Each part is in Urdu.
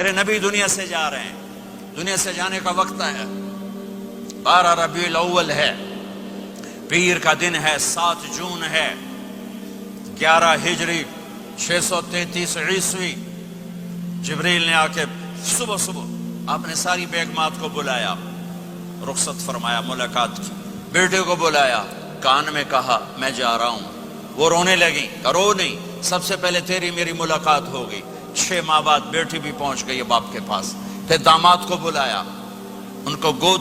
میرے نبی دنیا سے جا رہے ہیں، دنیا سے جانے کا وقت ہے، 12 ربیع الاول ہے، پیر کا دن ہے، 7 جون ہے، 11 ہجری 633 عیسوی۔ جبریل نے آ کے صبح صبح آپ نے ساری بیگمات کو بلایا، رخصت فرمایا، ملاقات کی، بیٹے کو بلایا، کان میں کہا میں جا رہا ہوں۔ وہ رونے لگی، رو نہیں، سب سے پہلے تیری میری ملاقات ہوگی۔ 6 ماہ بعد بیٹی بھی پہنچ گئی باپ کے پاس۔ پھر داماد کو بلایا، ان کو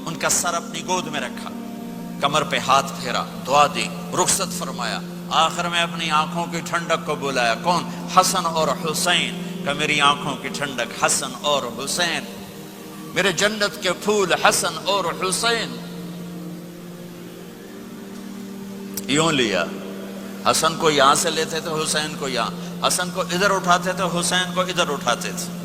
ان کا سر اپنی گود میں رکھا، کمر پہ ہاتھ پھیرا، دعا دی، رخصت فرمایا۔ آخر میں اپنی آنکھوں کی ٹھنڈک کو بلایا، کون؟ حسن اور حسین، کہ میری آنکھوں کی ٹھنڈک حسن اور حسین، میرے جنت کے پھول حسن اور حسین۔ یوں لیا، حسن کو یہاں سے لیتے تھے، حسین کو یہاں، حسن کو ادھر اٹھاتے تھے، حسین کو ادھر اٹھاتے تھے۔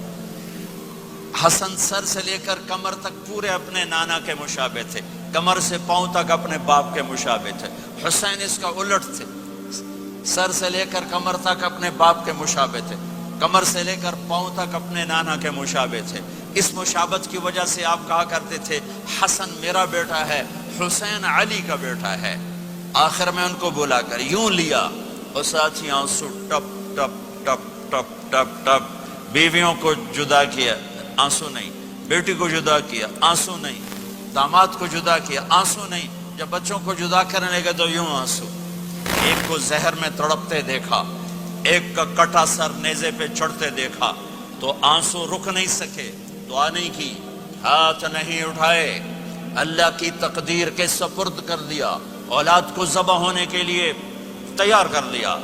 حسن سر سے لے کر کمر تک پورے اپنے نانا کے مشابہ تھے، کمر سے پاؤں تک اپنے باپ کے مشابہ تھے۔ حسین اس کا الٹ تھے، سر سے لے کر کمر تک اپنے باپ کے مشابہ تھے، کمر سے لے کر پاؤں تک اپنے نانا کے مشابہ تھے۔ اس مشابہت کی وجہ سے آپ کہا کرتے تھے حسن میرا بیٹا ہے، حسین علی کا بیٹا ہے۔ آخر میں ان کو بلا کر یوں لیا، اور ساتھ ہی آنسو ٹپ ٹپ ٹپ ٹپ ٹپ ٹپ۔ بیویوں کو جدا کیا، آنسو نہیں، بیٹی کو جدا کیا، آنسو نہیں، داماد کو جدا کیا، آنسو نہیں، جب بچوں کو جدا کرنے لگے تو یوں آنسو۔ ایک کو زہر میں تڑپتے دیکھا، ایک کا کٹا سر نیزے پہ چڑھتے دیکھا، تو آنسو رک نہیں سکے، دعا نہیں کی، ہاتھ نہیں اٹھائے، اللہ کی تقدیر کے سپرد کر دیا، اولاد کو ذبح ہونے کے لیے تیار کر لیا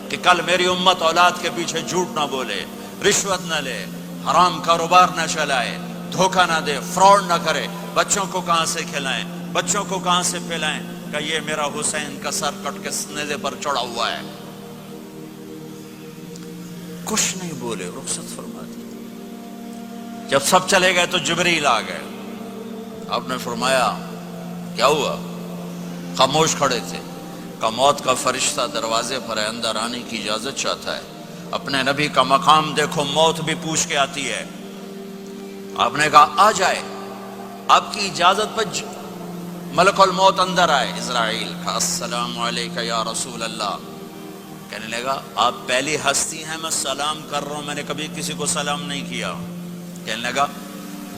کہ کل میری امت اولاد کے پیچھے جھوٹ نہ بولے، رشوت نہ لے، حرام کاروبار نہ چلائے، دھوکہ نہ دے، فراڈ نہ کرے، بچوں کو کہاں سے کھلائیں، بچوں کو کہاں سے پلائیں، کہ یہ میرا حسین کا سر کٹ کے نیزے پر چڑھا ہوا ہے۔ کچھ نہیں بولے، رخصت فرما دی۔ جب سب چلے گئے تو جبریل آ گئے، آپ نے فرمایا کیا ہوا؟ خاموش کھڑے تھے، کہ موت کا فرشتہ دروازے پر ہے، اندر آنے کی اجازت چاہتا ہے۔ اپنے نبی کا مقام دیکھو، موت بھی پوچھ کے آتی ہے۔ آپ نے کہا آ جائے، آپ کی اجازت پر ملک الموت اندر آئے۔ اسرائیل کا السلام علیکہ یا رسول اللہ، کہنے لگا آپ پہلی ہستی ہیں، میں سلام کر رہا ہوں، میں نے کبھی کسی کو سلام نہیں کیا۔ کہنے لگا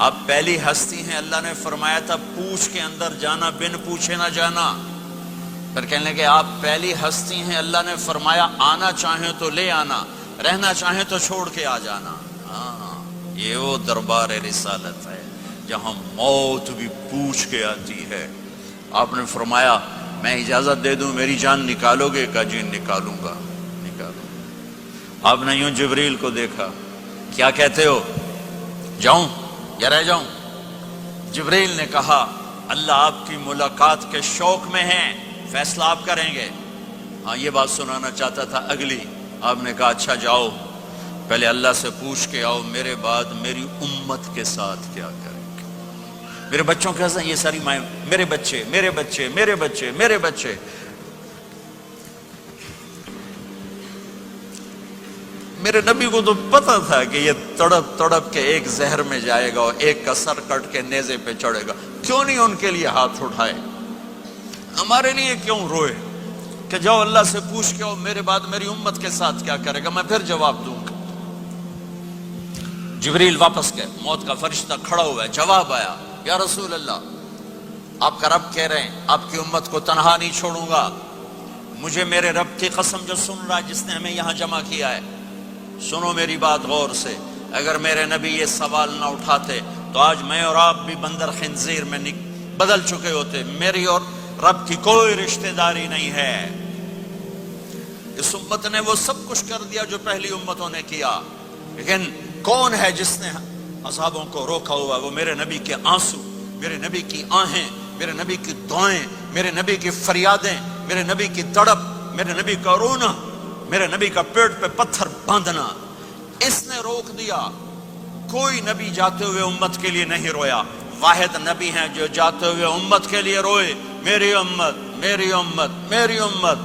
آپ پہلی ہستی ہیں، اللہ نے فرمایا تھا پوچھ کے اندر جانا، بن پوچھے نہ جانا۔ پھر کہنے لگے آپ پہلی ہستی ہیں، اللہ نے فرمایا آنا چاہیں تو لے آنا، رہنا چاہیں تو چھوڑ کے آ جانا۔ ہاں، یہ وہ دربار رسالت ہے جہاں موت بھی پوچھ کے آتی ہے۔ آپ نے فرمایا میں اجازت دے دوں میری جان نکالو گے؟ کہا جی نکالوں گا، نکالوں گا۔ آپ نے یوں جبریل کو دیکھا، کیا کہتے ہو، جاؤں یا رہ جاؤں؟ جبریل نے کہا اللہ آپ کی ملاقات کے شوق میں ہیں، فیصلہ آپ کریں گے۔ ہاں یہ بات سنانا چاہتا تھا اگلی۔ آپ نے کہا اچھا جاؤ، پہلے اللہ سے پوچھ کے آؤ میرے بعد میری امت کے ساتھ کیا کریں گے، میرے بچوں کے ساتھ۔ یہ ساری مائیں، میرے بچے میرے بچے میرے بچے میرے بچے۔ میرے نبی کو تو پتا تھا کہ یہ تڑپ تڑپ کے ایک زہر میں جائے گا اور ایک کا سر کٹ کے نیزے پہ چڑھے گا، کیوں نہیں ان کے لیے ہاتھ اٹھائے؟ ہمارے لیے کیوں روئے کہ جاؤ اللہ سے پوچھ کے آؤ میرے بعد میری امت کے ساتھ کیا کرے گا، میں پھر جواب دوں گا۔ جبریل واپس گئے، موت کا فرشتہ کھڑا ہوا ہے، جواب آیا یا رسول اللہ آپ کا رب کہہ رہے ہیں آپ کی امت کو تنہا نہیں چھوڑوں گا۔ مجھے میرے رب کی قسم جو سن رہا ہے، جس نے ہمیں یہاں جمع کیا ہے، سنو میری بات غور سے، اگر میرے نبی یہ سوال نہ اٹھاتے تو آج میں اور آپ بھی بندر خنزیر میں بدل چکے ہوتے۔ میری اور رب کی کوئی رشتہ داری نہیں ہے۔ اس امت نے وہ سب کچھ کر دیا جو پہلی امتوں نے کیا، لیکن کون ہے جس نے عذابوں کو روکا ہوا؟ وہ میرے نبی کے آنسو، میرے نبی کی آہیں، میرے نبی کی دعائیں، میرے نبی کی فریادیں، میرے نبی کی تڑپ، میرے نبی کا رونا، میرے نبی کا پیٹ پہ پتھر باندھنا، اس نے روک دیا۔ کوئی نبی جاتے ہوئے امت کے لیے نہیں رویا، واحد نبی ہیں جو جاتے ہوئے امت کے لیے روئے، میری امت میری امت میری امت۔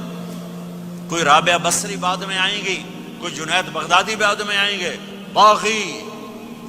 کوئی رابعہ بصری بعد میں آئیں گی، کوئی جنید بغدادی بعد میں آئیں گے، باغی